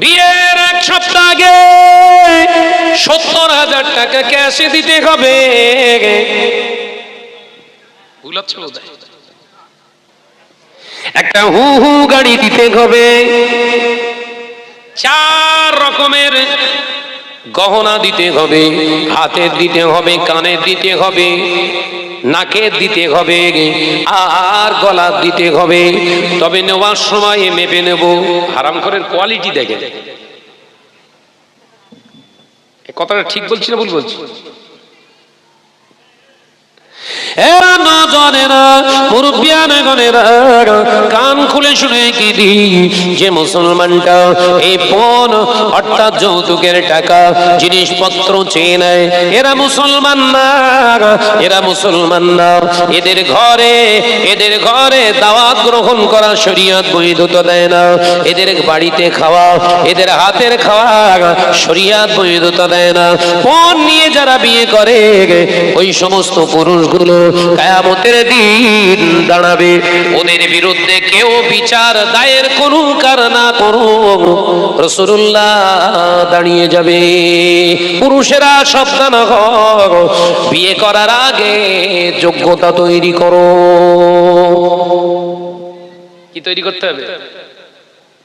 বিয়ের এক সপ্তাহ আগে 70,000 টাকা ক্যাশে দিতে হবে। একটা হু হু গাড়ি দিতে হবে, 4 রকমের গহনা দিতে হবে, হাতের দিতে হবে, কানের দিতে হবে, নাকের দিতে হবে, আর গলার দিতে হবে। তবে নেওয়ার সময় মেপে নেব। হারামখোরের কোয়ালিটি দেখে। কথাটা ঠিক বলছি না ভুল বলছি? এরা নজনেরা মুরব্বিয়ানেরা কান খুলে শুনে কি দি, যে মুসলমানটা এই পণ অর্থাৎ যৌতুকের টাকা জিনিসপত্র চেয়ে নেয়, এরা মুসলমান না, এরা মুসলমান না। এদের ঘরে দাওয়াত গ্রহণ করা শরীয়ত বৈধতা দেয় না। এদের বাড়িতে খাওয়া, এদের হাতের খাওয়া শরীয়ত বৈধতা দেয় না। পণ নিয়ে যারা বিয়ে করে ওই সমস্ত পুরুষগুলো কিয়ামতের দিন দাঁড়াবে, ওদের বিরুদ্ধে কেউ বিচার দায়ের করুক আর না করুক, রাসূলুল্লাহ দাঁড়িয়ে যাবে। পুরুষেরা সাবধান হও, বিয়ে করার আগে যোগ্যতা তৈরি করো। কি তৈরি করতে হবে?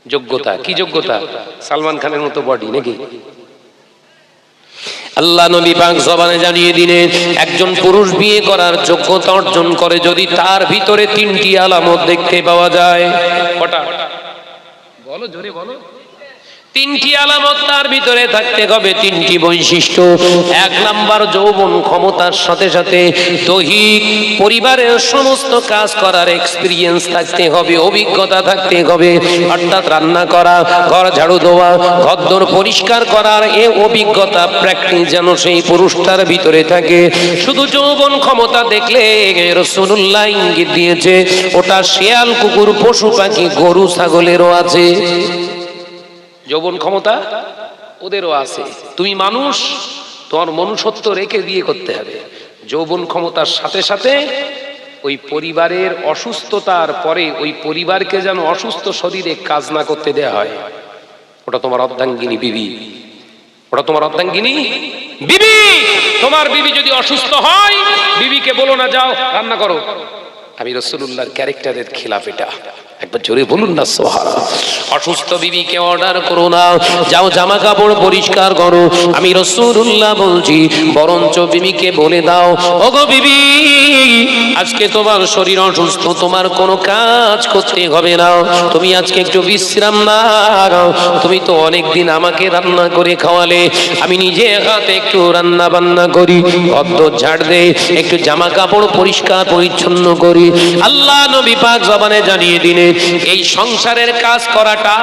যোগ্যতা। কি যোগ্যতা? সালমান খানের মতো বডি নাকি? আল্লাহ নবী পাক জবানে জানিয়ে দিলেন, একজন পুরুষ বিয়ে করার যোগ্যতা অর্জন করে যদি তার ভিতরে 3টি আলামত দেখতে পাওয়া যায়। কটা বলো, জোরে বলো। 3টি আলামত তার ভিতরে থাকতে হবে, 3টি বৈশিষ্ট্য। 1 নাম্বার, যৌবন ক্ষমতার সাথে সাথে দৈহিক পরিবারের সমস্ত কাজ করার এক্সপিরিয়েন্স থাকতে হবে, অভিজ্ঞতা থাকতে হবে। অর্থাৎ রান্না করা, ঘর ঝাড়ু দেওয়া, ঘরদোর পরিষ্কার করার এ অভিজ্ঞতা প্র্যাকটিস যেন সেই পুরুষটার ভিতরে থাকে। শুধু যৌবন ক্ষমতা দেখলে রাসূলুল্লাহ ইঙ্গিত দিয়েছে ওটা শিয়াল, কুকুর, পশু পাখি, গরু, ছাগলেরও আছে। যৌবন ক্ষমতা ওদেরও আছে। তুমি মানুষ, তোমার মনুষ্যত্ব রেখে বিয়ে করতে হবে। যৌবন ক্ষমতার সাথে সাথে ওই পরিবারের অসুস্থতার পরে ওই পরিবারকে যেন অসুস্থ শরীরে কাজ না করতে দেয়া হয়। ওটা তোমার অর্ধাঙ্গিনী বিবি, ওটা তোমার অর্ধাঙ্গিনী বিবি। তোমার বিবি যদি অসুস্থ হয়, বিবিকে বলো না যাও রান্না করো। আমি রাসূলুল্লাহর ক্যারেক্টারের খেলাফ এটা। একবার জোরে বলুন না সুবহানাল্লাহ। অসুস্থ বিবিকে অর্ডার করো না যাও জামা কাপড় পরিষ্কার করো। আমি রাসূলুল্লাহ বলছি, বরঞ্চ বিবিকে বলে দাও, ওগো বিবি, আজকে তোমার শরীর অসুস্থ, তোমার কোনো কাজ করতে হবে না, তুমি আজকে একটু বিশ্রাম নাও। তুমি তো অনেকদিন আমাকে রান্না করে খাওয়ালে, আমি নিজে হাতে একটু রান্না বান্না করি, ঘর ঝাড় দেই, একটু জামা কাপড় পরিষ্কার পরিচ্ছন্ন করি। আল্লাহ নবী পাক জবানে জানিয়ে দিলেন, এই সংসারের কাজ করাটা,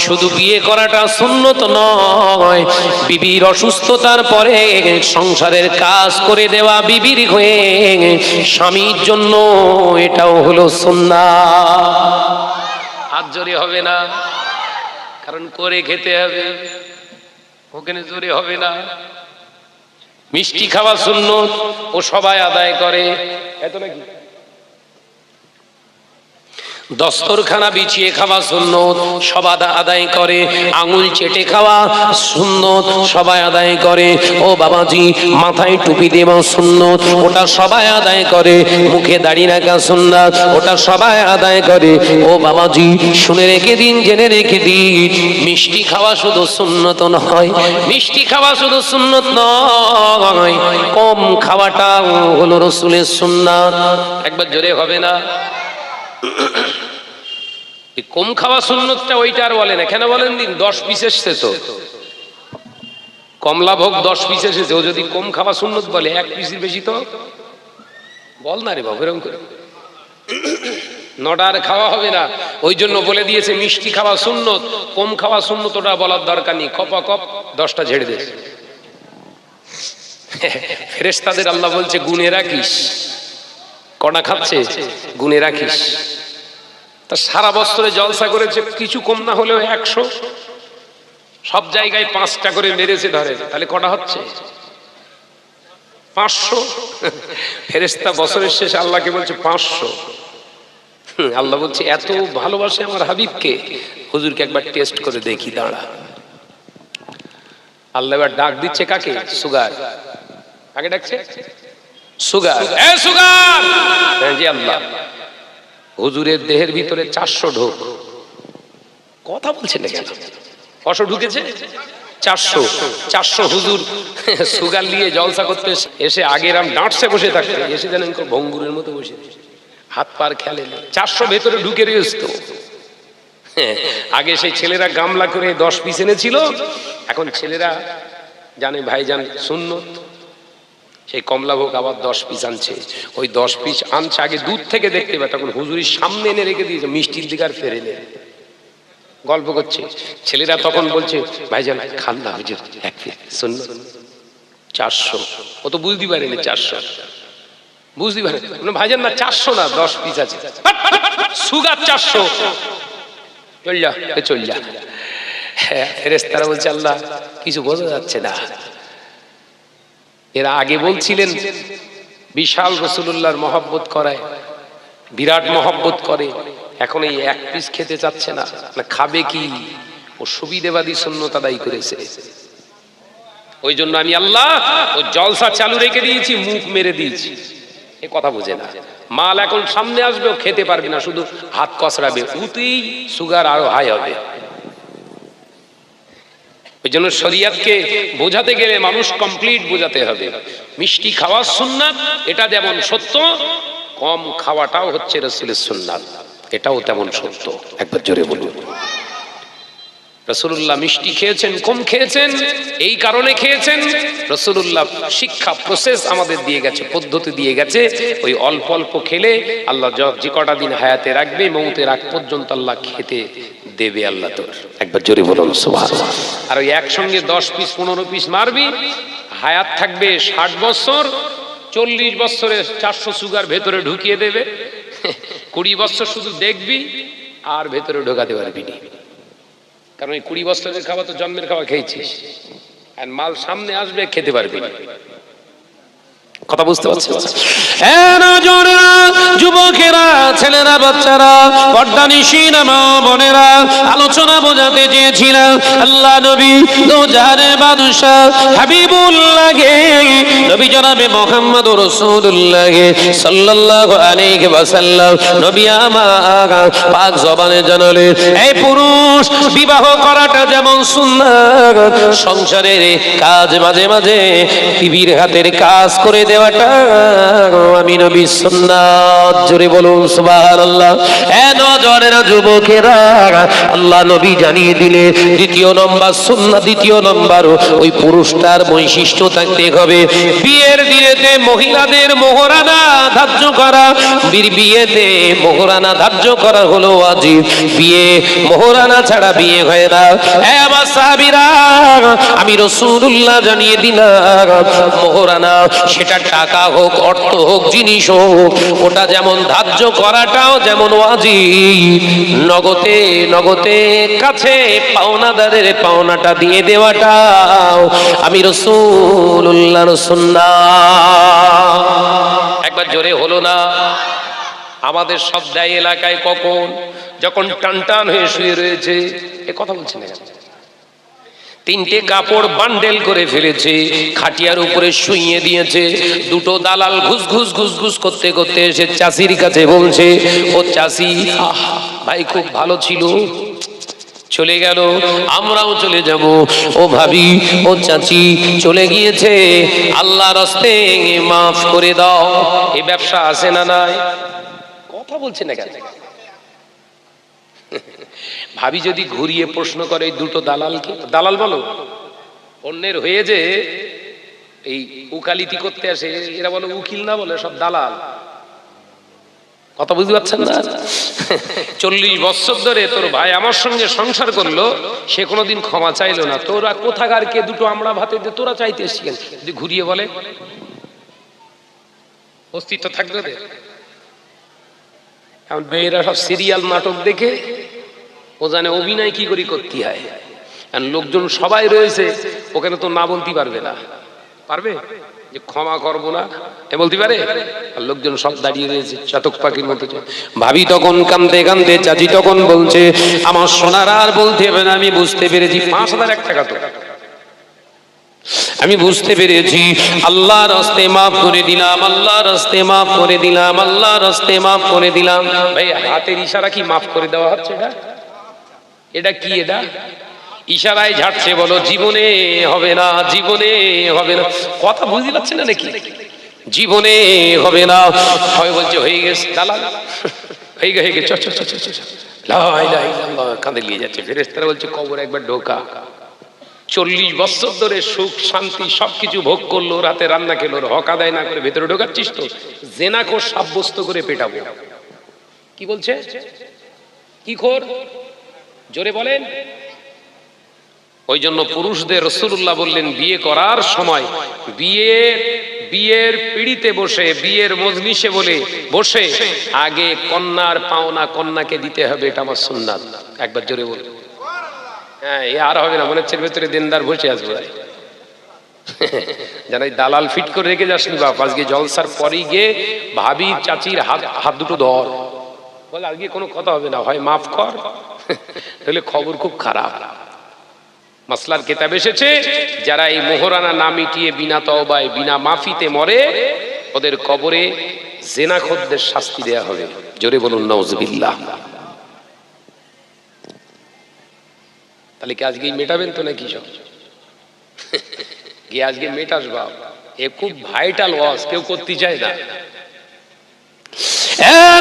শুধু বিয়ে করাটা সুন্নত নয়, বিবির অসুস্থতার পরে সংসারের কাজ করে দেওয়া বিবির হয়ে স্বামীর জন্য এটাও হলো সুন্নাত। হাত জোরে হবে না, কারণ করে খেতে হবে, ওখানে জোরে হবে না। মিষ্টি খাওয়া সুন্নত, ও সবাই আদায় করে, এত নাকি? দস্তরখানা বিছিয়ে খাওয়া সুন্নত, সবাই আদায় করে। আঙুল চেটে খাওয়া সুন্নত, সবাই আদায় করে। ও বাবাজি, মাথায় টুপি দেওয়া সুন্নত, ওটা সবাই আদায় করে। মুখে দাড়ি রাখা সুন্নাত, ওটা সবাই আদায় করে। ও বাবাজি, শুনে রেখে দিন, জেনে রেখে দিন, মিষ্টি খাওয়া শুধু সুন্নত নয়, মিষ্টি খাওয়া শুধু সুন্নত নয়, কম খাওয়াটা হলো রাসূলের সুন্নাত। একবার জোরে হবে না? কম খাওয়া সুন্নতটা ওইটা আর বলে না। কেন বলেন দিন? 10 পিস এসছে তো, কমলা ভোগ 10 পিস এসেছে, ও যদি কম খাওয়া সুন্নত বলে 1 পিসের বেশি তো বল না রে বাবু, এরকম করে 9টা আর খাওয়া হবে না। ওই জন্য বলে দিয়েছে মিষ্টি খাওয়া সুন্নত, কম খাওয়া সুন্নত ওটা বলার দরকার নেই। কপা কপ 10টা ঝেড়ে দে। ফেরেশতাদের আল্লাহ বলছে গুনে রাখিস, কটা খাচ্ছে গুনে রাখিস। তা সারা বছরে জলসা করেছে, কিছু কম না হলেও 100, সব জায়গায় 5টা করে মেরেছে ধরে, তাহলে কটা হচ্ছে? 500। ফেরেশতা বছরের শেষে আল্লাহকে বলছে 500। আল্লাহ বলছে এত ভালোবাসে আমার হাবিবকে, হুজুরকে একবার টেস্ট করে দেখি, দাঁড়া। আল্লাহ এবার ডাক দিচ্ছে কাকে? সুগার। আগে ডাকছে সুগার, এ সুগার। হ্যাঁ জি আল্লাহ। হুজুরের দেহের ভিতরে 400 ঢোক। কথা বলছেন না কেন? কশো ঢুকেছে? 400 হুজুর সুগার নিয়ে জলসা করতে এসে আগের ডাঁটসে বসে থাকতে, এসে জানেন ভঙ্গুরের মতো বসে হাত পার খেলে। 400 ভেতরে ঢুকে রয়েছে। আগে সেই ছেলেরা গামলা করে 10 পিস এনেছিল, এখন ছেলেরা জানে ভাইজান সুন্নত, সেই কমলাভোগ আবার 10 পিস আনছে। ওই 10 পিস আনছে আগে দূর থেকে দেখতে পায়, তখন হুজুরির সামনে এনে রেখে দিয়েছে, মিষ্টির দিকে আর ফেরে নেই। গল্প করছে ছেলেরা, তখন বলছে ভাইজান খান না হুজুর, এক পিস সুন্নত। 400, ও তো বুঝতে পারেনি 400, বুঝতে পারে ভাইজান না 400 না 10 পিস আছে। সুগার 400, চল যা। হ্যাঁ, ফেরেশতারা বলছে আল্লাহ কিছু বোঝা যাচ্ছে না। এরা আগে বলছিলেন বিশাল রাসূলুল্লাহর মহব্বত করায়, বিরাট মহব্বত করে, এখন এই এক পিস খেতে চাচ্ছে না। খাবে কি? ও সুবিধেবাদী সুন্নত আদায় করেছে। ওই জন্য আমি আল্লাহ ও জলসা চালু রেখে দিয়েছি, মুখ মেরে দিয়েছি। এ কথা বোঝে না। মাল এখন সামনে আসবে, ও খেতে পারবে না, শুধু হাত কসরাবে, উতেই সুগার আরো হাই হবে। ওই জন্য শরীয়তকে বোঝাতে গেলে মানুষ কমপ্লিট বোঝাতে হবে। মিষ্টি খাওয়া সুন্নাত, এটা যেমন সত্য, কম খাওয়াটাও হচ্ছে রাসূলের সুন্নাত, এটাও তেমন সত্য। একবার জোরে বলুন। রাসূলুল্লাহ মিষ্টি খেয়েছেন, কম খেয়েছেন, এই কারণে খেয়েছেন। রাসূলুল্লাহ শিক্ষা প্রসেস আমাদের দিয়ে গেছে, পদ্ধতি দিয়ে গেছে। ওই অল্প অল্প খেলে আল্লাহ যে কটা দিন হায়াতে রাখবে, মৌতের আগ পর্যন্ত আল্লাহ খেতে দেবে আল্লাহ তোর। একবার জোরে বলুন সুবহানাল্লাহ। আর ওই একসঙ্গে 10 পিস 15 পিস মারবি, হায়াত থাকবে 60 বছর, 40 বছরে 400 সুগার ভেতরে ঢুকিয়ে দেবে। 20 বছর শুধু দেখবি আর ভেতরে ঢোকাতে পারবি না। কারণ এই 20 বছরের খাওয়া তো জন্মের খাওয়া খেয়েছিস, আর মাল সামনে আসবে খেতে পারবি না। কথা বুঝতে পারছেন? যুবকেরা, ছেলেরা, বাচ্চারা, পর্দানিশীন মা বোনেরা, আলোচনা বোঝাতে চেয়েছিলাম আল্লাহ নবী দোজাহারে বাদশা হাবিবুল্লাহ নবী জনাবে মুহাম্মদুর রাসূলুল্লাহ সাল্লাল্লাহু আলাইহি ওয়াসাল্লাম নবী আমার পাক জবানে জানালেন, এই পুরুষ বিবাহ করাটা যেমন সুন্নাত, সংসারের কাজ মাঝে মাঝে বিবির হাতের কাজ করে দেওয়াটা আমি নবী সুন্নাত। জোরে বলুন সুবহানাল্লাহ। এ নজরের যুবকেরা, আল্লাহ নবী জানিয়ে দিলে দ্বিতীয় নম্বর সুন্নাত, দ্বিতীয় নম্বর ওই পুরুষটার বৈশিষ্ট্য থাকতে হবে বিয়ের দিনেতে মহিলাদের মোহরানা ধার্য করা। বিয়েতে মোহরানা ধার্য করা হলো ওয়াজিব, বিয়ে মোহরানা ছাড়া বিয়ে হয় না। এ আমার সাহাবীরা, আমি রাসূলুল্লাহ জানিয়ে দিলাম মোহরানা সেটা টাকা হোক, অর্থ হোক, জিনিস হোক, ওটা যেমন ধার্য করাটাও যেমন ওয়াজিব, নগদে নগদে কাছে পাওনাদারের পাওনাটা দিয়ে দেওয়াটাও আমি রাসূলুল্লাহর সুন্নাত। একবার জোরে হলো না? আমাদের সব দায় এলাকায় কখন যখন টান টান হয়ে শুয়ে রয়েছে, এ কথা বলছি না, 3টে কাপড় বান্ডেল করে ফেলেছে, খাটিয়ার উপরে শুইয়ে দিয়েছে, 2টো দালাল ঘুষ ঘুষ ঘুষ ঘুষ করতে করতে এসে চাষির কাছে বলছে, ও চাষি ভাই খুব ভালো ছিল, চলে গেল, আমরাও চলে যাব। ও ভাবি, ও চাচি চলে গিয়েছে, আল্লাহর রাস্তে মাফ করে দাও। এই ব্যবসা আছে না নাই? কথা বলছে না কেন? ভাবি যদি ঘুরিয়ে প্রশ্ন করে এই 2টো দালালকে, দালাল বলো, অন্যের হয়ে যে এই উকালিতি করতে আসে, এরা বলো উকিল না, বলে সব দালাল। কথা বুঝতে পারছেন না? 40 বছর ধরে তোর ভাই আমার সঙ্গে সংসার করলো, সে কোনোদিন ক্ষমা চাইলো না। তোরা কোথাকার কে 2টো আমরা ভাতে দে, তোরা চাইতে এসেছিলেন। যদি ঘুরিয়ে বলে অস্তিত্ব থাকবে ওদের? এখন মেয়েরা সব সিরিয়াল নাটক দেখে ও জানে অভিনয় কি করে করতে হয়। আর লোকজন সবাই রয়েছে, ওখানে তো না বলতে পারবে না, পারবে? যে ক্ষমা করবো না, এ বলতে পারে? আর লোকজন সব দাঁড়িয়ে রয়েছে চাতক পাখির মতো। ভাবি তখন কাঁদতে কাঁদতে, চাচি তখন বলছে আমার সোনার আর বলতে হবে না, আমি বুঝতে পেরেছি। 5,001 টাকা তো, আমি বুঝতে পেরেছি, আল্লাহর রাস্তায় মাফ করে দিলাম, আল্লাহর রাস্তায় মাফ করে দিলাম, আল্লাহর রাস্তায় মাফ করে দিলাম। ভাই হাতের ইশারা কি মাফ করে দেওয়া হচ্ছে? এটা কি? এটা ইশারায় ঝাড়ছে। বলো জীবনে হবে না, জীবনে হবে না। কথা বুঝতে পারছে না নাকি? জীবনে হবে না। হয় বলছে হয়ে গেছে, দালাল হয়ে গেছে, চ চ চ চ চ, লা ইলাহা ইল্লাল্লাহ, কাঁধে নিয়ে যাচ্ছে। ফেরেশতারা বলছে কবর একবার ঢোকা। 40 বছর ধরে সুখ শান্তি সবকিছু ভোগ করলো, রাতে রান্না খেলো, হক আদায় না করে ভেতরে ঢোকাচ্ছিস তো? জেনাখোর সাব্যস্ত করে পেটাবো। কি বলছে? কি খোর? জোরে বলেন। ওই জন্য পুরুষদের রাসূলুল্লাহ বললেন বিয়ে করার সময় বিয়ের পিড়িতে বসে, বিয়ের মজলিসে বলে বসে আগে কন্যার পাওনা কন্যাকে দিতে হবে, এটা আমার সুন্নাত। একবার জোরে বলে। হ্যাঁ, এ আর হবে না, মনে হচ্ছে ভেতরে দিনদার বসে আসবে। জানাই দালাল ফিট করে রেখে যাসনি বাপ, আজকে জলসার পরে গিয়ে ভাবি চাচির হাত দুটো ধর, বলে আজকে কোনো কথা হবে না, হয় মাফ কর, তাহলে খবর খুব খারাপ। মাসলার কিতাব এসেছে, যারা এই মোহরানা না মিটিয়ে বিনা তওবায় বিনা মাফিতে মরে, ওদের কবরে জেনাখোরদের শাস্তি দেয়া হবে। জোরে বলুন নাউজুবিল্লাহ। তাহলে কি আজকেই মেটাবেন তো নাকি সব? গিয়ে আজকে মেটাস বাপ, এ খুব ভাইটাল ওয়াজ, কেউ করতে চায় না।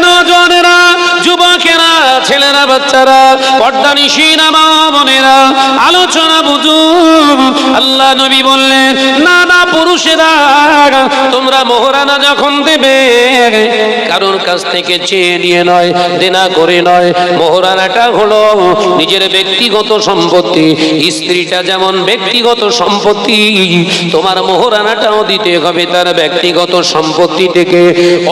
নজনেরা, যুবকেরা, ছেলেরা, বাচ্চারা, পর্দানিশীনা মা বোনেরা, আলোচনা বুঝুন। আল্লাহ নবী বললেন না না পুরুষেরা, তোমরা মোহরানা যখন দেবে কারোর কাছ থেকে চেয়ে নিয়ে নয়, দেনা করে নয়। মোহরানাটা হলো নিজের ব্যক্তিগত সম্পত্তি। স্ত্রীটা যেমন ব্যক্তিগত সম্পত্তি, তোমার মোহরানাটাও দিতে হবে তার ব্যক্তিগত সম্পত্তি থেকে।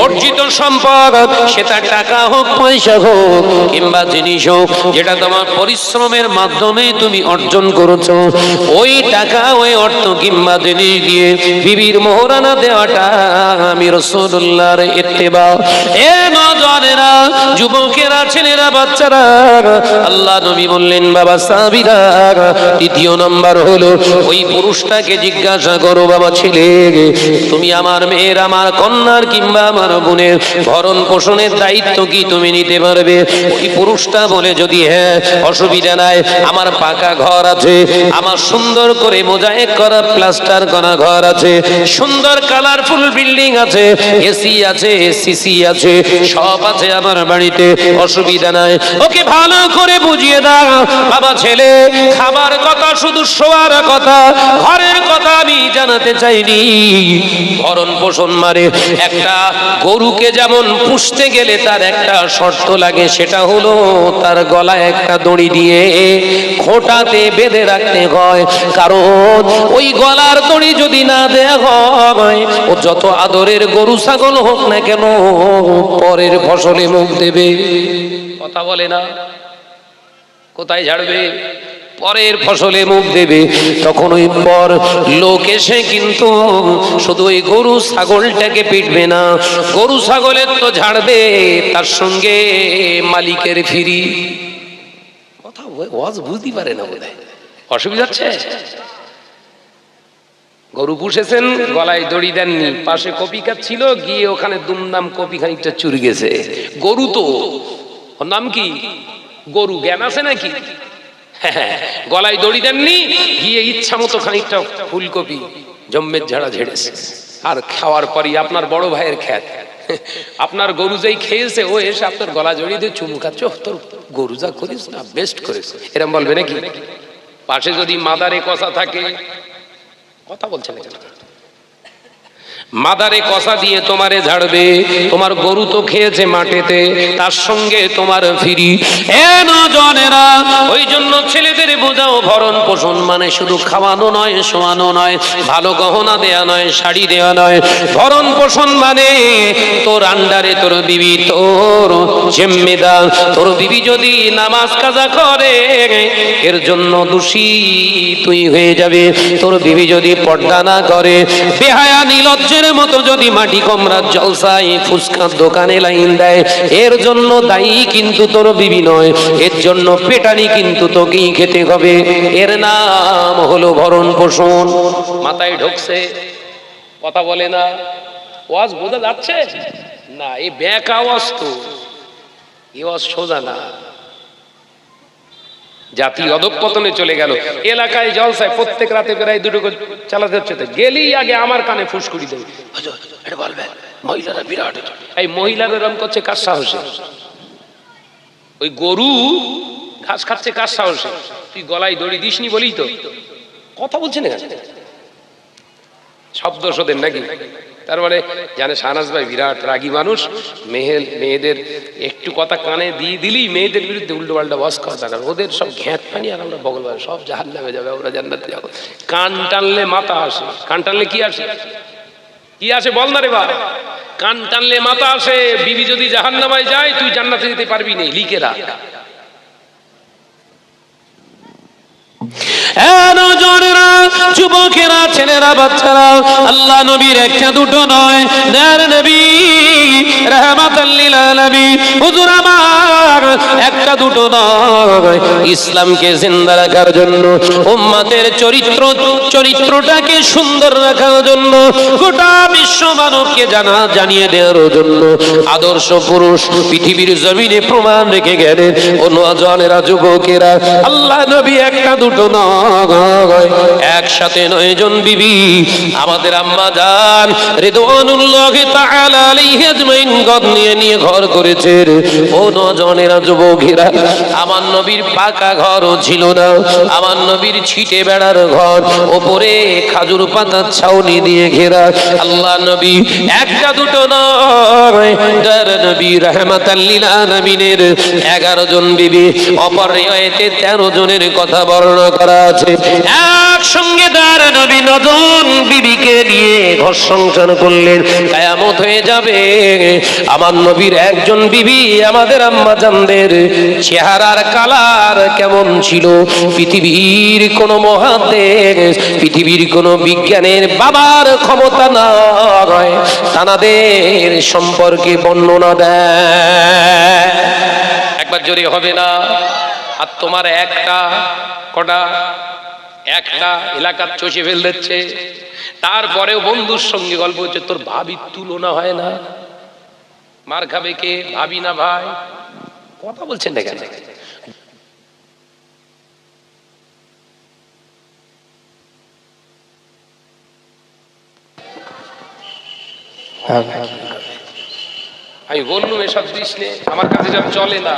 অর্জিত সম্পদ, সেটা টাকা হোক, পয়সা হোক, কিংবা জিনিস হোক, যেটা তোমার পরিশ্রমের মাধ্যমে তুমি অর্জন করেছো, ওই টাকা, ওই অর্থ কিংবা জিনিস দিয়ে বিবির মোহরানা দেওয়াটা আমি রাসূলুল্লাহর ইত্তেবা। এ নওজওয়ানেরা, যুবকেরা, ছেলেরা, বাচ্চারা, আল্লাহ নবী বললেন বাবা সাহাবীরা, দ্বিতীয় নাম্বার হলো ওই পুরুষটাকে জিজ্ঞাসা করো, বাবা ছেলে, তুমি আমার মেয়ের, আমার কন্যার কিংবা আমার বোনের ভরণ পোষণের দায়িত্ব কি তুমি নিতে পারবে? ওই পুরুষটা বলে যদি হ্যাঁ, অসুবিধা নাই, আমার পাকা ঘর আছে, আমার সুন্দর করে মোজায়েক করা প্লাস্টার করা ঘর আছে, সুন্দর কালারফুল বিল্ডিং আছে, এসি আছে, সিসি আছে, সব আছে আমার বাড়িতে, অসুবিধা নাই। ওকে ভালো করে বুঝিয়ে দাও বাবা ছেলে, খাবার কথা, শুধু শোয়ার কথা, ঘরের কথা আমি জানাতে চাইনি। ভরণ পোষণ মানে একটা গরুকে যেমন পুষতে গেলে তার একটা শর্ত লাগে, সেটা হলো তার গলায় একটা দড়ি দিয়ে খোঁটাতে বেঁধে রাখতে হয়। কারণ ওই গলার দড়ি যদি না দেয়া হয়, ও যত আদরের গরু ছাগল হোক না কেন, পরের ফসলে মুখ দেবে। কথা বলে না? কোথায় ঝাড়বে? পরের ফসলে মুখ দেবে। তখন ওই পর লোক এসে কিন্তু শুধু ওই গরু ছাগলটাকে পিটবে না, গরু ছাগলের তো ঝাড়বে, তার সঙ্গে মালিকের ফিরি। কথা ওয়াজ বুঝতে পারে না বোধহয়, অসুবিধা হচ্ছে। গরু পুষেছেন, গলায় দড়ি দেননি, পাশে কপি খাচ্ছিল, গিয়ে ওখানে দুমদাম কপি খানিকটা চুরি গেছে। গরু তো, ওর নাম কি? গরু। জ্ঞান আছে নাকি? গলায় দড়ি দেননি, গিয়ে ইচ্ছা মতো খানিকটা ফুলকপি জম্মের ঝাড়া ঝেড়েছে। আর খাওয়ার পরই আপনার বড় ভাইয়ের খ্যাত, আপনার গরু যেই খেয়েছে, ও এসে আপনার গলা জড়িয়ে দিয়ে চুমু খাচ্ছে, তোর গরু যা করিস না, বেস্ট করিস, এরকম বলবে নাকি? পাশে যদি মাদারে কষা থাকে, কথা বলছে না, মাদারে কষা দিয়ে তোমারে ঝাড়বে, তোমার গরু তো খেয়েছে মাঠেতে, তার সঙ্গে তোমার ফিরি। এ নজনেরা, ওই জন্য ছেলেদের বোঝাও, ভরণ পোষণ মানে শুধু খাওয়ানো নয়, শোয়ানো নয়, ভালো গহনা দেয়া নয়, শাড়ি দেওয়া নয়। ভরণ পোষণ মানে তোর আন্ডারে তোর বিবি, তোর জিম্মেদার। তোর বিবি যদি নামাজ কাজা করে, এর জন্য দোষী তুই হয়ে যাবে। তোর বিবি যদি পর্দা না করে, বেহায়া নিলজ্জের মতো যদি মাটি কমরার জলসায় ফুসকার দোকানে লাইন দেয়, এর জন্য দায়ী কিন্তু তোর বিবি নয়, এর জন্য পেটানি কিন্তু তোকেই খেতে হবে। এর নাম হলো ভরণ পোষণ। মাথায় ঢুকছে? কথা বলে না? ওয়াজ বোঝা যাচ্ছে না? এই ব্যাক আওয়াজ তো, এই আওয়াজ সোজা না। জাতি অধঃপতনে চলে গেল। এলাকায় জলসায় প্রত্যেক রাতে প্রায় দুটো করে চালাতে হচ্ছে, তো গেলেই আগে আমার কানে ফুসকুড়ি দেবে, এটা বলবে মহিলারা বিরাট। এই মহিলারা এরকম করছে কার সাহসে? ওই গরু ঘাস খাচ্ছে কার সাহসে? তুই গলায় দড়ি দিসনি বলি তো কথা বলছি না, শব্দ শোধেন নাকি? তার মানে জানে শাহনাজ ভাই বিরাট রাগী মানুষ, মেয়েদের একটু কথা কানে দিয়ে দিলেই মেয়েদের বিরুদ্ধে উল্টো পাল্টা বস কথা, ওদের সব ঘ্যাঁট পানি আর আমরা বগলবার সব জাহান্নামে যাবে, ওরা জান্নাতে যাবো। কান টানলে মাথা আসে, কান টানলে কি আসে? কি আসে বল না রে বা? কান টানলে মাথা আসে। বিবি যদি জাহান্নামায় যায়, তুই জান্নাতে যেতে পারবি না, লিখে রাখ। যুবকেরা, ছেলেরা, বাচ্চারা, আল্লাহ নবীর একটা দুটো নয়, নবী রাহমাতাল লিল আলামিন, হুজুর আমার একটা দুটো নয়, ইসলামকে জিন্দা রাখার জন্য, উম্মতের চরিত্রটাকে সুন্দর রাখার জন্য, গোটা বিশ্ব মানবকে জানিয়ে দেওয়ার জন্য আদর্শ পুরুষ পৃথিবীর জমিনে প্রমাণ রেখে গেলেন। ও নওজওয়ানেরা, যুবকেরা, আল্লাহ নবী একটা দুটো নয়, একসাথে 9 জন বিবি আমাদের আম্মা জান রিদওয়ানুল্লাহি তাআলা আলাইহি আজমাইন গদ নিয়ে ঘর করেছে। ও নওজওয়ানেরা, যুবকেরা, আমার নবীর পাকা ঘরও ছিল না, আমার নবীর ছিটে বেড়ার ঘর, ওপরে খাজুর পাতার ছাউনি দিয়ে ঘেরা। আল্লাহ নবী একটা দুটো নয়, যার নবী রাহমাতাল লিল আলামিনের 11 জন বিবি, অপর রিওয়ায়েতে 13 জনের কথা বর্ণনা করা আছে। একসঙ্গে তার নবী 9 জন বিবিকে নিয়ে ঘর সংসার করলেন। কিয়ামত হয়ে যাবে, আমার নবীর একজন বিবি আমাদের আম্মা জানদের চেহারার কালার কেমন ছিল, পৃথিবীর কোন মহাদেশ, পৃথিবীর কোন বিজ্ঞানের বাবার ক্ষমতা নয় তানাদের সম্পর্কে বর্ণনা দেয়। একবার জোরে হবে না? আর তোমার একটা এলাকার চষে ফেল দিচ্ছে, তারপরেও বন্ধুর সঙ্গে গল্প হচ্ছে, তোর ভাবির তুলনা হয় না? মার খাবে কে, ভাবি না ভাই? কথা বলছেন না কেন? আমি বললুম এসব দিস নে, আমার কাছে সব চলে না।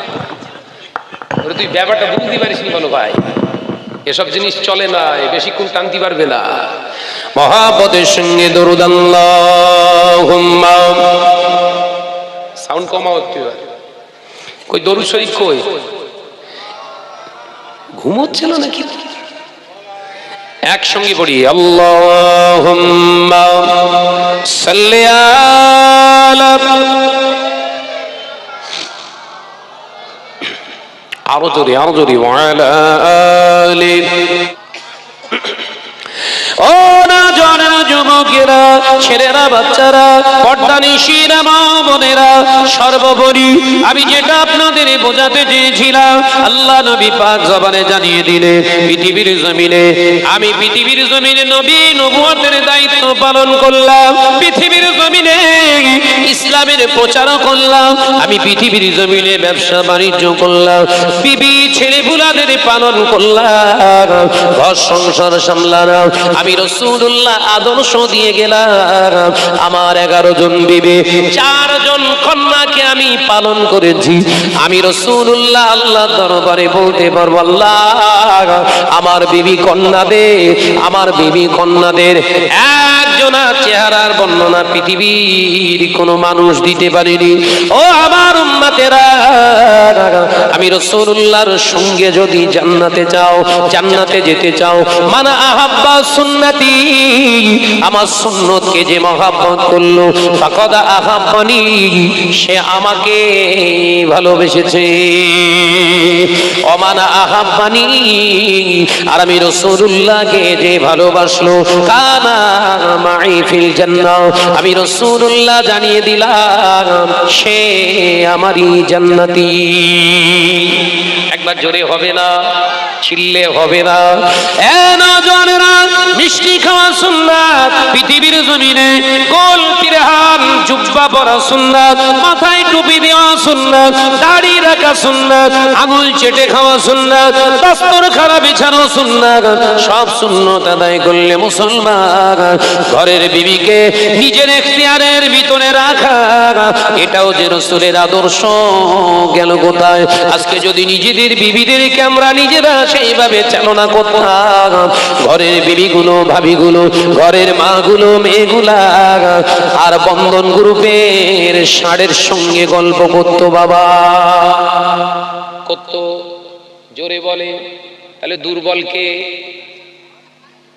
তুই ব্যাপারটা বুঝতে পারিস নি বলো ভাই, এসব জিনিস চলে না, বেশিক্ষণ টানতে পারবে না। মহাপদের সঙ্গে দরুদ আল্লাহুম্মা, সাউন্ড কমাও একটু। কই দরুদ শরীফ কই? ঘুমোচ্ছিল নাকি? একসঙ্গে পড়ি, আল্লাহুম্মা সাল্লি আলা, আরো জোরে ওয়ালা আলি। ও না জানেন যুবকেরা, ছেলেরা, বাচ্চারা, পর্দানিশীরা, মা বোনেরা, সর্বোপরি আমি যেটা আপনাদের বোঝাতে চেয়েছিলাম, আল্লাহ নবী পাক জবানে জানিয়ে দিলে, পৃথিবীর জমিনে আমি পৃথিবীর জমিনে নবী নবুয়তের দায়িত্ব পালন করলাম, পৃথিবীর জমিনে ইসলামের প্রচার করলাম, আমি পৃথিবীর জমিনে ব্যবসা বাণিজ্য করলাম, বিবি ছেলেপুলাদের পালন করলাম, ঘর সংসার সামলালাম। আমি রাসূলুল্লাহ আদর্শ দিয়ে গেলাম। আমার 11 জন বিবি, 4 জন কন্যাকে আমি পালন করেছি। আমি রাসূলুল্লাহ আল্লাহর দরবারে বলতে পারবো, আল্লাহ আমার বিবি কন্যাদের একজনের চেহারার বর্ণনা পৃথিবীর কোনো মানুষ দিতে পারেনি। ও আমার উম্মতেরা, আমি রাসূলুল্লাহর সঙ্গে যদি জান্নাতে যাও, জান্নাতে যেতে চাও, মানা আহাব্বা সুন্নতি, আমার সুন্নতকে যে মহব্বত করলো, ফাকাদ আহাব্বানি, সে আমাকে ভালোবেসেছে। অমানা আহাব্বানি, আর আমি রাসূলুল্লাহকে যে ভালোবাসলো, কানা মাই ফিল জান্নাহ, আমি রাসূলুল্লাহ জানিয়ে দিলাম সে আমারই জান্নাতি। একবার জোরে হবে না, চিল্লে হবে না। এ নওজওয়ানেরা, মিষ্টি খাওয়া সুন্নাত, পৃথিবীর জমিনে গোল পিরহান জুব্বা পরা সুন্নাত, মাথায় টুপি দেওয়া সুন্নাত, দাড়ি রাখা সুন্নাত, আঙুল চেটে খাওয়া সুন্নাত, দস্তরখানা বিছানো সুন্নাত, সব সুন্নাত আদায় করলে মুসলমান ঘরের বিবিকে নিজের এখতিয়ারের ভিতরে রাখা, এটাও যে রাসূলের আদর্শ গেল কোথায়? আজকে যদি নিজেদের বিবিদেরকে আমরা নিজেরা সেইভাবে চালনা করতাম, ঘরের বিবিগুলো, ভাবিগুলো, ঘরের মাগুলো, মেয়েগুলা আর বন্ধন গ্রুপের ষাঁড়ের সঙ্গে গল্প করতো বাবা, করতো। জোরে বলে, তাহলে দুর্বলকে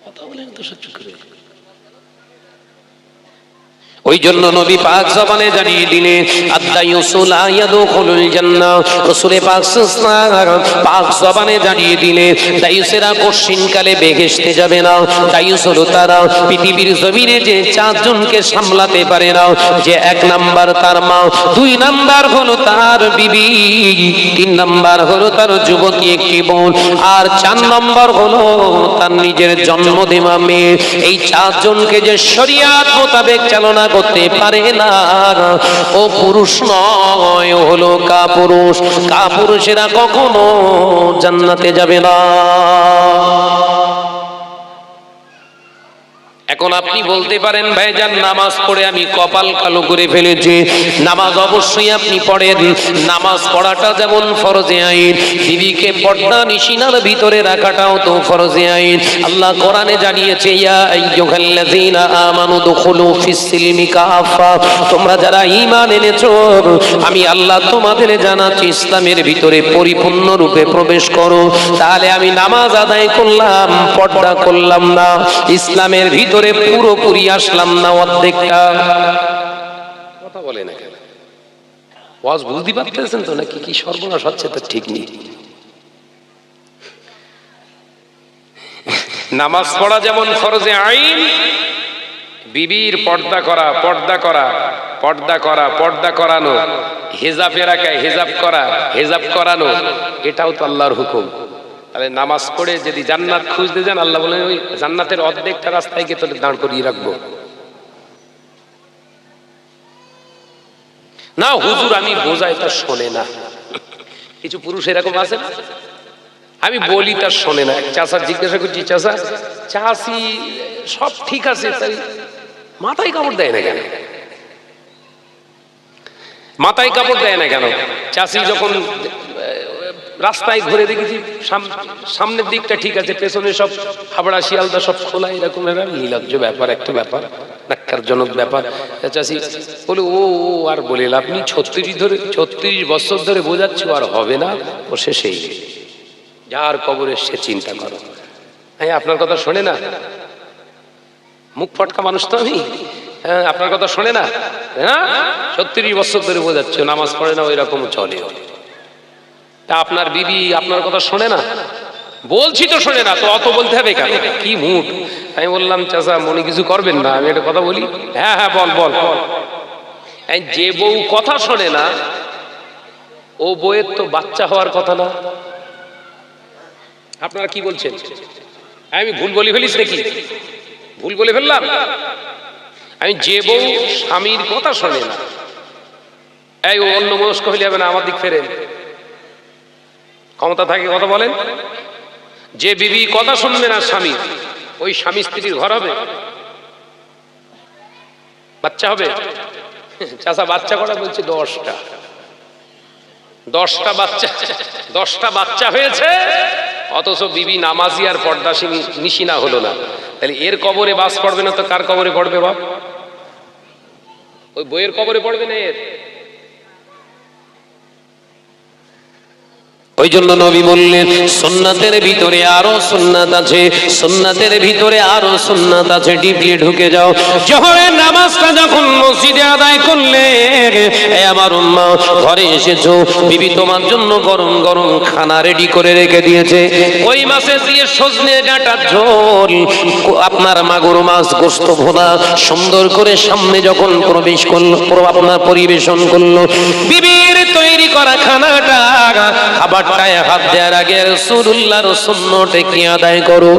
কথা বলেন তো সহ্য করে। ওই জন্য নবী পাক জবানে জানিয়ে দিলেন, আদ-দায়ুসু লা ইয়াদখুলুল জান্নাহ, রাসূলে পাক জবানে জানিয়ে দিলেন, দায়ুসেরা কঠিনকালে বেহেশতে যাবে না। দায়ুস হলো তারা, পৃথিবীর জমিনে যে চারজনকে সামলাতে পারে না, যে 1 নাম্বার তার মা, 2 নাম্বার হলো তার বিবি, 3 নাম্বার হলো তার যুবতী একটি বোন, আর 4 নাম্বার হলো তার নিজের জন্ম দেওয়া মেয়ে। এই চারজনকে যে শরীয়ত মোতাবেক চালনা করতে পারে না, ও পুরুষ নয়, ও হলো কাপুরুষ। কাপুরুষেরা কখনো জান্নাতে যাবে না। এখন আপনি বলতে পারেন, ভাইজান নামাজ পড়ে আমি কপাল কালো করে ফেলেছি। নামাজ অবশ্যই আপনি পড়েন, নামাজ পড়াটা যেমন ফরজে আইন, বিবিকে পর্দা নিশিনার ভিতরে রাখাটাও তো ফরজে আইন। আল্লাহ কোরআনে জানিয়েছে, ইয়া আইয়ুহাল্লাযীনা আমানু দুখুলু ফিস-সিলমি কাফা, তোমরা যারা ঈমান এনেছো, আমি আল্লাহ তোমাদের জানাচ্ছি ইসলামের ভিতরে পরিপূর্ণ রূপে প্রবেশ করো। তাহলে আমি নামাজ আদায় করলাম, পর্দা করলাম না, ইসলামের ভিতরে পুরোপুরি আসলাম না, অর্ধেকটা। কথা বলে না কেন? ওয়াজ বুঝতে পারতেছেন তো নাকি? কি সর্বনাশ হচ্ছে তো ঠিক নেই। নামাজ পড়া যেমন ফরজে আইন, বিবির পর্দা করা, পর্দা করা, পর্দা করা, পর্দা করানো, হেজাবে রাখা, হেজাব করা, হেজাব করানো, এটাও তো আল্লাহর হুকুম। তাহলে নামাজ পড়ে যদি জান্নাত খুঁজতে যান, আল্লাহ বলেন ওই জান্নাতের অর্ধেকটা রাস্তায় গিয়ে তোদের দাঁড় করিয়ে রাখবো। না হুজুর আমি বোঝাই, তার শোনে না। কিছু পুরুষ এরকম আছে, আমি বলি তার শোনে না। এক চাষার জিজ্ঞাসা করছি, চাষা চাষি সব ঠিক আছে, তাই মাথায় কাপড় দেয় না কেন? মাথায় কাপড় দেয় না কেন? চাষি যখন রাস্তায় ঘুরে দেখেছি সামনের দিকটা ঠিক আছে, পেছনে সব হাবড়া শিয়ালদা সব খোলা, এরকম নির্লজ্জ ব্যাপার, একটা ব্যাপার, ন্যাক্কারজনক ব্যাপার। চাষি বলে, ও আর বলে আপনি 36 বছর ধরে বোঝাচ্ছি, আর হবে না, ও শেষেই যার কবরে সে চিন্তা করো। হ্যাঁ, আপনার কথা শোনে না, মুখ ফটকা মানুষ তো আমি। হ্যাঁ, আপনার কথা শোনে না। হ্যাঁ, 36 বছর ধরে বোঝাচ্ছ, নামাজ পড়ে না, ওই রকম চলে। তা আপনার বিবি আপনার কথা শোনে না? বলছি তো শোনে না, তো অত বলতে হবে কেন? কি মুড? আমি বললাম, চাচা মনে কিছু করবেন না, আমি একটা কথা বলি। হ্যাঁ হ্যাঁ, বল বল। যে বউ কথা শোনে না, ও বউয়ের তো বাচ্চা হওয়ার কথা না। আপনারা কি বলছেন? আমি ভুল বলে ফেলিস নাকি? ভুল বলে ফেললাম? আমি যে বউ স্বামীর কথা শোনে না, এই ও অন্য মনস্ক হইলে হবে না, আমার দিক ফেরেন, ক্ষমতা থাকে কথা বলেন। যে বিবি কথা শুনবে না স্বামীর, ওই স্বামী স্ত্রীর ঘর হবে? বাচ্চা হবে? চাচা বাচ্চা করা বলছে 10টা বাচ্চা, 10টা বাচ্চা হয়েছে, অথচ বিবি নামাজি আর পর্দাশীল নিশিনা হলো না। তাহলে এর কবরে বাস পড়বে না তো কার কবরে পড়বে বাপ? ওই বইয়ের কবরে পড়বে না এর। ওই জন্য নবী বললেন সুন্নাতের ভিতরে আরো সুন্নাত আছে, সুন্নাতের ভিতরে আরো সুন্নাত আছে, ডিপলি ঢুকে যাও। জোহরের নামাজটা যখন মসজিদে আদায় করলে, আমার উম্মা ঘরে এসেছো, বিবি তোমার জন্য গরম গরম খানা রেডি করে রেখে দিয়েছে। ওই মাছে দিয়ে সজনে ডাঁটার ঝোল, আপনার মাগুর মাছ, গোশত ভোনা সুন্দর করে সামনে যখন প্রবেশ করলো, আপনার পরিবেশন করলো, বিবির তৈরি করা খানাটা খাবারটায় হাত দেওয়ার আগে রাসূলুল্লাহর সুন্নতে কি আদায় করো।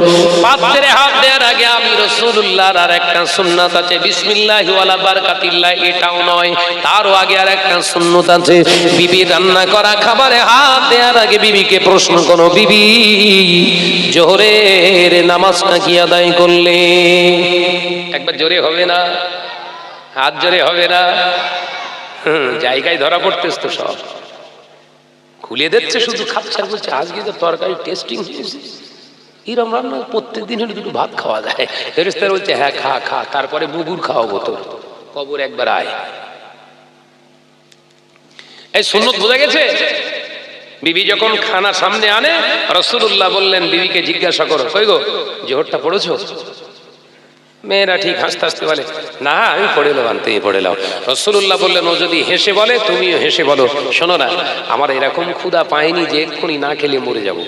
পাত্রে হাত দেওয়ার আগে আমি রাসূলুল্লাহর আর একটা সুন্নাত আছে, বিসমিল্লাহি ওয়ালা বারাকাতিল্লাহ, এটাও নয়, তারও আগে আর একটা সুন্নাত আছে। বিবি রান্না করা খাবারে হাত দেওয়ার আগে বিবিকে প্রশ্ন করো, বিবি জোহরের নামাজটা কি আদায় করলে? একবার জোরে হবে না? হাত জোরে হবে না? জায়গায় ধরা পড়তেছ তো, সব খুলে দিচ্ছে, শুধু খাচ্ছে আর বলছে আজকে তো তরকারি টেস্টিং হয়েছে। এরকম রান্না প্রত্যেকদিন হলে দুটো ভাত খাওয়া যায়। ফেরেশতারা বলছে হ্যাঁ খা খা, তারপরে বুগুর খাওয়াবো তোর, কবর একবার আয়। এই সুন্নত বোঝা গেছে? বিবি যখন খানা সামনে আনে, রাসূলুল্লাহ বললেন বিবিকে জিজ্ঞাসা করো, কই গো জোহরটা পড়েছো? মেয়েরা ঠিক হাসতে হাসতে বলে না আমি পড়ে এলাম, তুমি পড়ে নাও। রাসূলুল্লাহ বললেন ও যদি হেসে বলে তুমিও হেসে বলো, শোনো না আমার এরকম ক্ষুধা পায়নি যে এক্ষুনি না খেলে মরে যাব।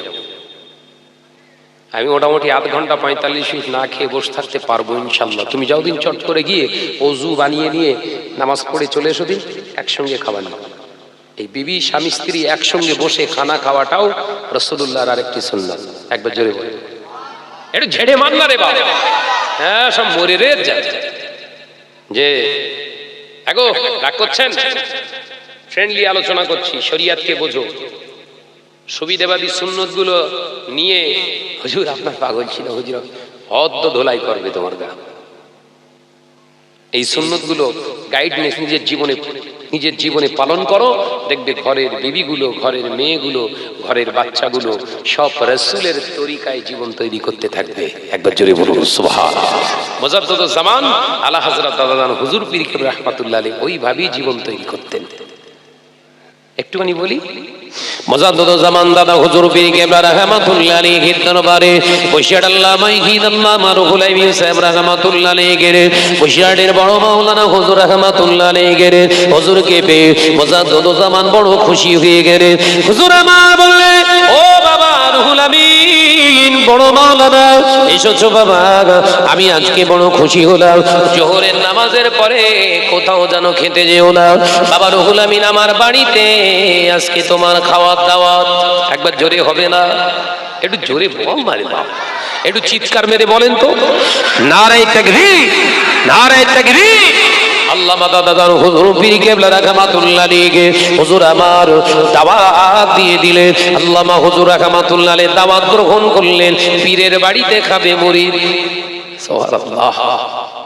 আমি মোটামুটি আধ ঘন্টা 45 মিনিট না খেয়ে বসে থাকতে পারবো ইনশাল্লাহ। তুমি যাও দিন চট করে গিয়ে ওযু বানিয়ে নিয়ে নামাজ পড়ে চলে এসো দিন, একসঙ্গে খাবার না। এই বিবি স্বামী স্ত্রী একসঙ্গে বসে খানা খাওয়াটাও রাসূলুল্লাহর আরেকটি সুন্নাত। একবার জোরে বলে, একটু ঝেড়ে মান না রে বাবা। হ্যাঁ সব মরে রে যায় যে এগো রাগ করছেন, ফ্রেন্ডলি আলোচনা করছি, শরিয়াতকে বোঝো। সুবিধাবাদী সুন্নত গুলো নিয়ে হুজুর আপনার পাগল ছিল, হুজুর অদ্দ ধোলাই করবে তোমার গা। এই সুন্নত গুলো গাইডনেস নিজের জীবনে পালন করো, দেখবে ঘরের বিবিগুলো, ঘরের মেয়েগুলো, ঘরের বাচ্চাগুলো সব রাসূলের তরিকায় জীবন তৈরি করতে থাকবে। একবার জোরে বলুন সুবহানাল্লাহ। মুজাদ্দিদুজ জামান আলা হযরত দাদাজান হুজুর পীর কেবলা রাহমাতুল্লাহ আলাইহি ওইভাবেই জীবন তৈরি করতেন। একটুখানি বলি, মুজাদ্দিদুজ জামান দাদা হুজুর পীর কেবলা রাহমাতুল্লাহ আলাইহি দরবারে বশির আল্লামা ইহিদাল্লামা রুহুল আমিন সাহেব রাহমাতুল্লাহ আলাইহি বশিরের বড় মাওলানা হুজুর রাহমাতুল্লাহ আলাইহি হুজুরকে পেয়ে মুজাদ্দিদুজ জামান বড় খুশি হয়ে গেলেন। হুজুর আমার বললে ও বাবা রুহুল আমিন বড় মাওলানা এসেছো বাবা, আমি আজকে বড় খুশি হলাম। জোহরের নামাজের পরে কোথাও যেন খেতে যেও না বাবা রুহুল আমিন, আমার বাড়িতে আজকে তোমার খাওয়ার দাওয়াত। একবার জোরে হবে না? একটু জোরে বল না রে বাবা, একটু চিৎকার মেরে বলেন তো, নারে তাকবীর, নারে তাকবীর। আল্লামা দাদাজান হুজুর পীর কেবলা রাহমাতুল্লাহ আলাইহি হুজুর আমার দাওয়াত দিয়ে দিলেন। আল্লামা হুজুর রাহমাতুল্লাহ আলাইহি দাওয়াত গ্রহণ করলেন, পীরের বাড়িতে খাবে মুরিদ। সুবহানাল্লাহ।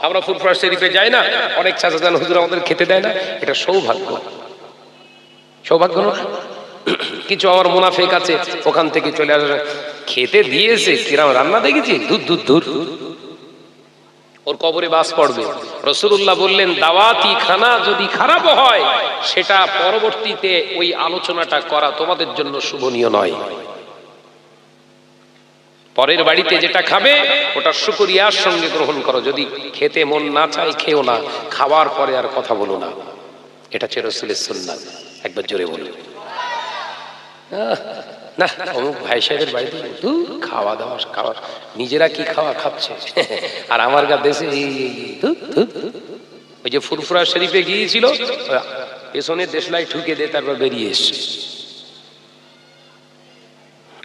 আমরা ফুরফুরা শরীফে যাই না, অনেক চাচা জান হুজুর আমাদের খেতে দেয় না, এটা সৌভাগ্য। সৌভাগ্য না? কিছু আমার মুনাফিক আছে ওখান থেকে চলে আসে, খেতে দিয়েছে কিরাম রান্না দেখেছি, দুধ দুধ দুধ, ওর কবরে বাস পড়বে। রাসূলুল্লাহ বললেন দাওয়াতি খানা যদি খারাপ হয় সেটা পরবর্তীতে ওই আলোচনাটা করা তোমাদের জন্য শুভনীয় নয়। পরের বাড়িতে যেটা খাবে ওটা শুকরিয়ার সঙ্গে গ্রহণ করো, যদি খেতে মন না চায় খেও না, খাওয়ার পরে আর কথা বলো না। এটা হচ্ছে রাসূলের সুন্নাত। একবার জোরে বলো না, অমুক ভাই সাহেবের বাড়িতে খাওয়া দাওয়া খাওয়া, নিজেরা কি খাওয়া খাচ্ছে আর আমার গা দেশে। ওই যে ফুরফুরা শরীফে গিয়েছিল, পেছনে দেশলাই ঠুকে দিয়ে তারপর বেরিয়ে এসছে।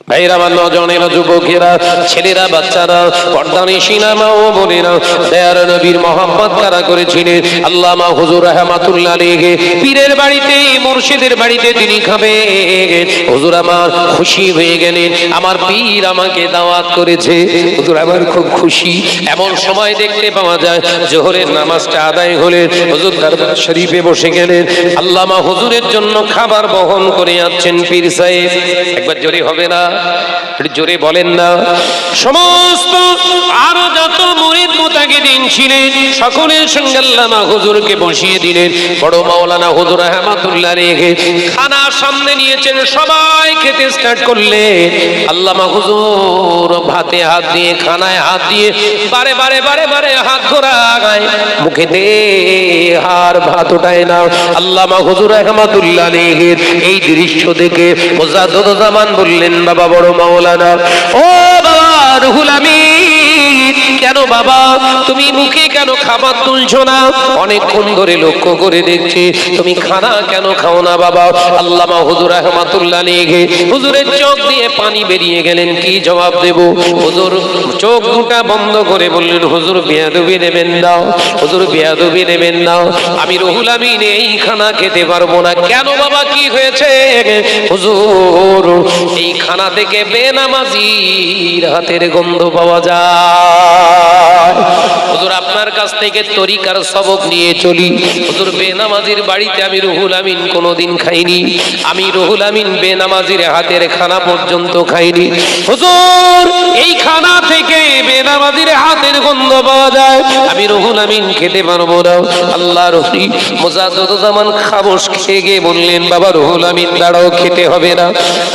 ভাইরা আমার নজনেরা, যুবকেরা, ছেলেরা, বাচ্চারা, পর্দানিশিনা মা ও বোনেরা, দয়ার নবীর মহব্বত কারা করেছিলেন আল্লামা হুজুর রাহমাতুল্লাহ আলাইহি পীরের বাড়িতে, মুর্শিদের বাড়িতে তিনি খাবেন। হুজুর আমার খুশি হয়ে গেলেন, আমার পীর আমাকে দাওয়াত করেছে, হুজুর আমার খুব খুশি। এমন সময় দেখতে পাওয়া যায় জোহরের নামাজটা আদায় হলে হুজুর দরবার শরীফে বসে গেলেন। আল্লামা হুজুরের জন্য খাবার বহন করে যাচ্ছেন পীর সাহেব। একবার জোরে হবে না? জোরে বলেন না? সমস্ত আরো যত আগে দিন ছিলেন, সকলের সঙ্গে আল্লামা হুজুরকে বসিয়ে দিলেন। বড় মাওলানা হুজুর রহমাতুল্লাহ রেখে খানা সামনে নিয়েছেন, সবাই খেতে স্টার্ট করলে আল্লামা হুজুর ভাতে হাত দিয়ে, খানায় হাত দিয়ে বারে বারে বারে বারে হাত ঘোরায়, মুখে দে হার ভাত ওঠায় না। আল্লামা হুজুর রহমাতুল্লাহ রেখে এই দৃশ্য দেখে মুজাদ্দিদুজ্জামান বললেন, বাবা বড় মাওলানা, ও বাবা রুহুল আমিন, কেন বাবা তুমি মুখে কেন খাবার তুলছো না? অনেকক্ষণ ধরে লক্ষ্য করে দেখছি তুমি খানা কেন খাও না বাবা। আল্লামা হুজুর রহমাতুল্লাহ আলাইহি হুজুরের চোখ দিয়ে পানি বেরিয়ে গেলেন, কি জবাব দেব? হুজুর চোখ দুটা বন্ধ করে বললেন, হুজুর বেয়াদবি নেবেন না, হুজুর বেয়াদবি নেবেন না, আমি রুহুল আমিন এই খানা খেতে পারবো না। কেন বাবা, কি হয়েছে? হুজুর এই খানা থেকে বেনামাজির হাতের গন্ধ পাওয়া যায়। হুজুর আপনার কাছ থেকে তরিকার সবক নিয়ে চলি। হুজুর বেনামাজির বাড়িতে আমি রুহুল আমিন কোনোদিন খাইনি, আমি রুহুল আমিন বেনামাজির হাতের খানা পর্যন্ত খাইনি। হুজুর এই খানা থেকে বেনামাজির হাতের গন্ধ পাওয়া যায়, আমি রুহুল আমিন খেতে পারবো না। আল্লাহর ওলি মুজাদ্দিদুজ্জামান খামোশ খেয়ে গিয়ে বললেন, বাবা রুহুল আমিন দাঁড়াও, খেতে হবে না।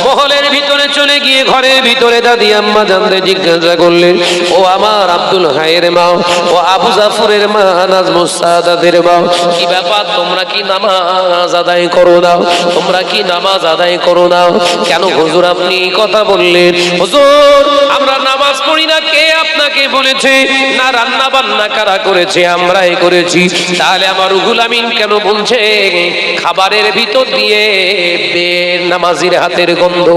মহলের ভিতরে চলে গিয়ে ঘরের ভিতরে দাদি আম্মা জানতে জিজ্ঞাসা করলেন, ও আমার আব্দুল হাইয়ের মা, ও আবু জাফরের মা, নাজমুস সাদাতের মা, কি ব্যাপার তোমরা কি নামাজ আদায় করো না? তোমরা কি নামাজ আদায় করো না? কেন হুজুর আপনি এই কথা বললেন? হুজুর আমরা নামাজ পড়ি না, কে আপনাকে বলেছে? না রান্না বান্না কারা করেছে? আমরাই করেছি। তাহলে আমার রুহুল আমিন কেন বলছে খাবারের ভিতর দিয়ে বেনামাজির হাতের গন্ধ?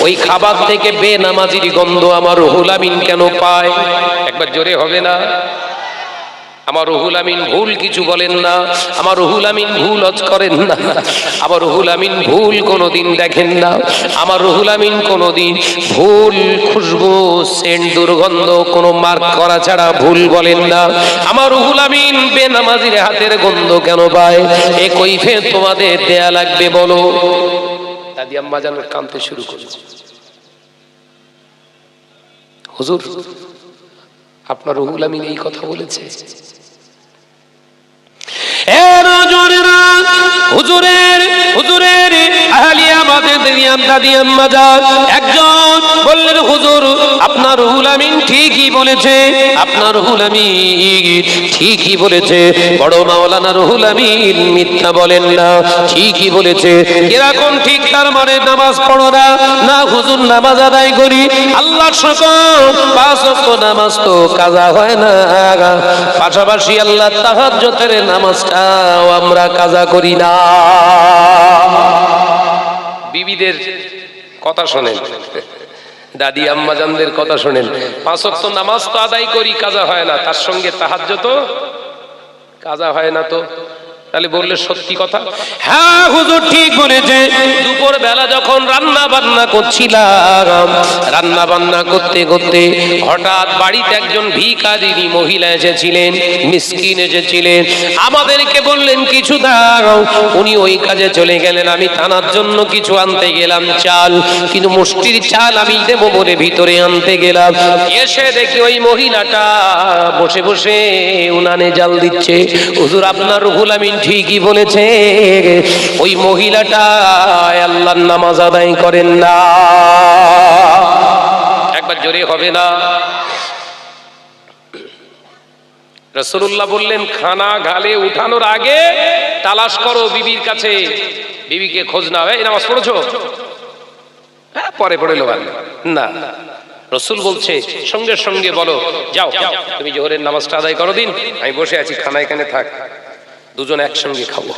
ওই খাবার থেকে বেনামাজির গন্ধ আমার রুহুল আমিন কেন পায়? একবার জোরে হবে না? আমার রুহুল আমিন ভুল কিছু বলেন না, আমার রুহুল আমিন ভুল করেন না, আমার রুহুল আমিন ভুল কোনোদিন দেখেন না, আমার রুহুল আমিন কোনোদিন ভুল খুশবু, সেন্ট, দুর্গন্ধ কোনো মার্ক করা ছাড়া ভুল বলেন না। আমার রুহুল আমিন বেনামাজির হাতের গন্ধ কেন পায়? এ কৈফিয়ত তোমাদের দেয়া লাগবে বলো। দাদি আম্মা যেন কাঁদতে শুরু করেছে, হুজুর আপনার রুহুল আমিন এই কথা বলেছে। হুজুরের আহলিয়া আমাদের দাদি আম্মা যান একজন বললেন, হুজুর আপনার রুহুল আমিন ঠিকই বলেছে, আপনার রুহুল আমিন ঠিকই বলেছে, বড় মাওলানা রুহুল আমিন মিথ্যা বলেন না, ঠিকই বলেছে। এরকম ঠিক? তার মানে নামাজ পড়ো না? না হুজুর নামাজ আদায় করি, আল্লাহর শকর 5 ওয়াক্ত নামাজ তো কাজা হয় না, পাশাপাশি আল্লাহ তাহাজ্জুদের নামাজটাও আমরা কাজা করি না। বিবিদের কথা শোনেন, দাদি আম্মাজানদের কথা শোনেন, 5 ওয়াক্ত নামাজ তো আদায় করি, কাজা হয় না, তার সঙ্গে তাহাজ্জুদ তো কাজা হয় না। তো তাহলে বললে সত্যি কথা? হ্যাঁ হুজুর ঠিক বলেছে। দুপুর বেলা যখন রান্না বান্না করছিলাম, রান্না বান্না করতে করতে হঠাৎ বাড়িতে একজন ভিখারিনী মহিলা এসেছিলেন, মিসকিন এসেছিলেন, আমাদেরকে বললেন কিছু দাও। উনি ওই কাজে চলে গেলেন, আমি থানার জন্য কিছু আনতে গেলাম, চাল, কিন্তু মুষ্টির চাল আমি দেবো বলে ভিতরে আনতে গেলাম, এসে দেখি ওই মহিলাটা বসে বসে উনানে জাল দিচ্ছে। হুজুর আপনার রুহুল আমিন ঠিকই বলেছে, ওই মহিলাটা আল্লাহর নামাজ আদায় করেন না। একবার জোরে হবে না? রাসূলুল্লাহ বললেন, খানা গালে উঠানোর আগে তালাশ করো বিবির কাছে, বিবিকে খোঁজ নাও। এই নামাজ পড়েছো? হ্যাঁ পরে পড়ে লো না। রাসূল বলছে সঙ্গে সঙ্গে বলো, যাও তুমি জোহরের নামাজটা আদায় করো দিন, আমি বসে আছি, খানা এখানে থাক, দুজন একসঙ্গে খাবো।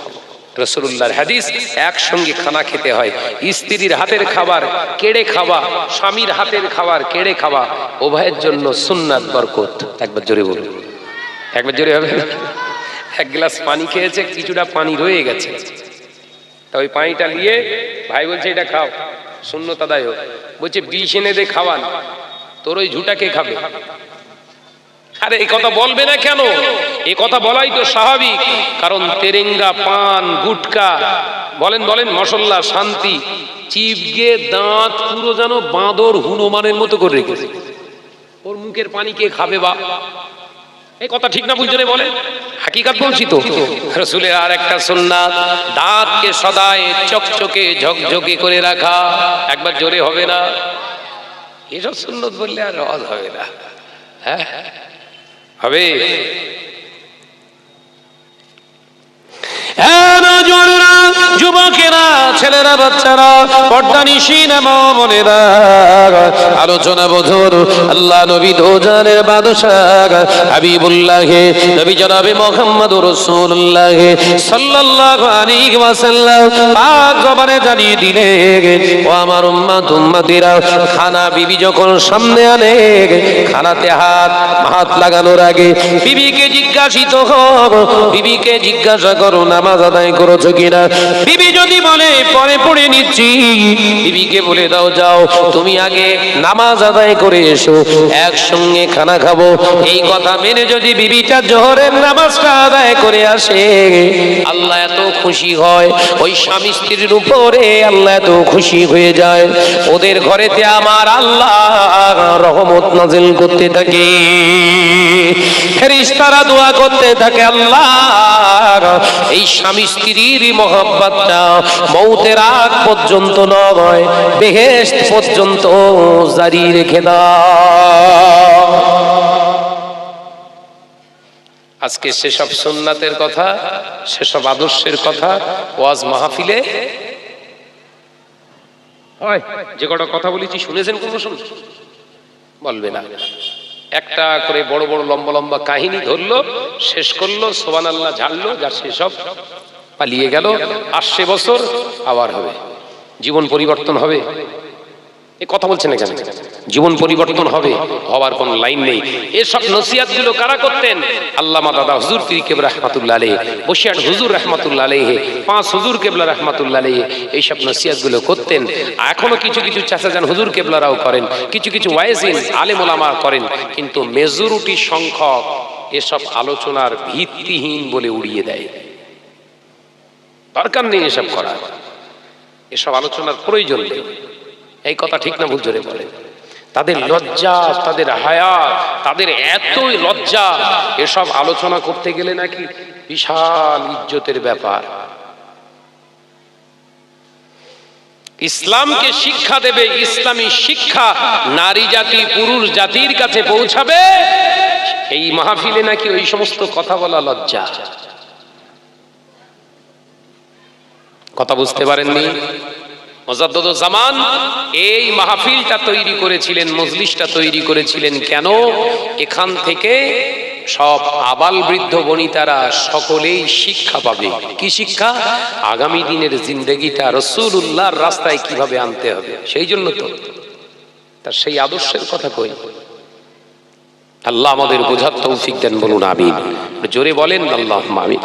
রাসূলুল্লাহর হাদিস, একসঙ্গে খানা খেতে হয়। স্ত্রীর হাতের খাবার কেড়ে খাওয়া, স্বামীর হাতের খাবার কেড়ে খাওয়া উভয়ের জন্য সুন্নাত, বরকত। একবার জোরে বলুন, একবার জোরে হবে। এক গ্লাস পানি খেয়েছে, কিছুটা পানি রয়ে গেছে, তা ওই পানিটা নিয়ে ভাই বলছে এটা খাও, সুন্নত আদায় হোক। বলছে বিষ এনে দে খাওয়ান, তোর ওই ঝুটা কে খাবে? আরে এই কথা বলবে না কেন? এই কথা বলাই তো স্বাভাবিক, কারণ তেরেঙ্গা, পান, গুটকা, বলেন বলেন, মশলা, শান্তি, চিপগে দাঁত পুরো যেন বাঁদর হনুমানের মতো করে রেখেছে, ওর মুখের পানি কে খাবে? বা এই কথা ঠিক না ভুল জোরে বলে, হাকিকাত বলছি তো। রাসূলের আর একটা সুন্নাত, দাঁতকে সদাই চকচকে ঝকঝকে করে রাখা। একবার জোরে হবে না? এসব সুন্নত বললে আর আওয়াজ হবে না। হ্যাঁ হবে। যুবকেরা, ছেলেরা, বাচ্চারা, পর্দানিশীন মনেরা, আলোচনা বধুর আল্লাহ নবী দোজানের বাদশাহ হাবিবুল্লাহ নবী জনাবে মুহাম্মদুর রাসূলুল্লাহ সাল্লাল্লাহু আলাইহি ওয়াসাল্লাম পাক জবানে জানিয়ে দিলেন, ও আমার উম্মত উম্মতিরা, খানা বিবি যখন সামনে আনে, খানাতে হাত লাগানোর আগে বিবিকে জিজ্ঞাসিত হোক, বিবিকে জিজ্ঞাসা করো নামাজ আদায় করেছো কিনা। বিবি যদি বলে পরে পড়ে নিচ্ছি, বিবিকে বলে দাও যাও তুমি আগে নামাজ আদায় করে এসো, একসঙ্গে খানা খাবো। এই কথা মেনে যদি বিবিটা জোহরের নামাজটা আদায় করে আসে, আল্লাহ এত খুশি হয়, ওই স্বামী স্ত্রীর উপরে আল্লাহ এত খুশি হয়ে যায়, ওদের ঘরেতে আমার আল্লাহ রহমত নাজিল করতে থাকে, ফেরেশতারা দোয়া করতে থাকে, আল্লাহ এই স্বামী স্ত্রীর মহব্বতটা মৌতের আগ পর্যন্ত নয়, বেহেশত পর্যন্ত জারি রেখে দাও। আজকে সেসব সুন্নাতের কথা, সেসব আদর্শের কথা ওয়াজ মাহফিলে হয়। যে কটা কথা বলেছি শুনেছেন কোন সময়? বলবে না। একটা করে বড় বড় লম্বা লম্বা কাহিনী ধরলো, শেষ করলো, সুবহানাল্লাহ ঝাড়লো, যার সেসব পালিয়ে গেল। আসছে বছর আবার হবে, জীবন পরিবর্তন হবে। এই কথা বলছেন না কেন? জীবন পরিবর্তন হবে, হওয়ার কোন লাইন নেই। এসব নসিহত গুলো কারা করতেন? আল্লামা দাদা হুজুর পীর কেবলা রাহমাতুল্লাহ আলাইহি, বসিরহাট হুজুর রাহমাতুল্লাহ আলাইহি, পাঁচ হুজুর কেবলা রাহমাতুল্লাহ আলাইহি এইসব নসিহত গুলো করতেন। এখনো কিছু কিছু চাচাজান হুজুর কেবলারাও করেন, কিছু কিছু ওয়াইজিন আলেম ওলামা করেন, কিন্তু মেজরিটি সংখ্যক এসব আলোচনার ভিত্তিহীন বলে উড়িয়ে দেয়। দরকার নেই এসব করার, এসব আলোচনার প্রয়োজন নেই। এই কথা ঠিক না ভুল জোরে বলে? তাদের লজ্জা, তাদের হায়া, তাদের এতই লজ্জা, এসব আলোচনা করতে গেলে নাকি বিশাল ইজ্জতের ব্যাপার। ইসলামকে শিক্ষা দেবে, ইসলামী শিক্ষা নারী জাতি পুরুষ জাতির কাছে পৌঁছাবে, এই মাহফিলে নাকি ওই সমস্ত কথা বলা লজ্জা। কথা বুঝতে পারেননি? মুজাদ্দিদুজ্জামান এই মাহফিলটা তৈরি করেছিলেন, মজলিসটা তৈরি করেছিলেন কেন? এখান থেকে সব আবাল বৃদ্ধ বনিতারা সকলেই শিক্ষা পাবে। কি শিক্ষা? আগামী দিনের জিন্দেগিটা রাসূলুল্লাহর রাস্তায় কিভাবে আনতে হবে, সেই জন্য তো তার সেই আদর্শের কথা কই। আল্লাহ আমাদের বোঝার তৌফিক দেন, বলুন আমিন। জোরে বলেন আল্লাহুম্মা আমিন।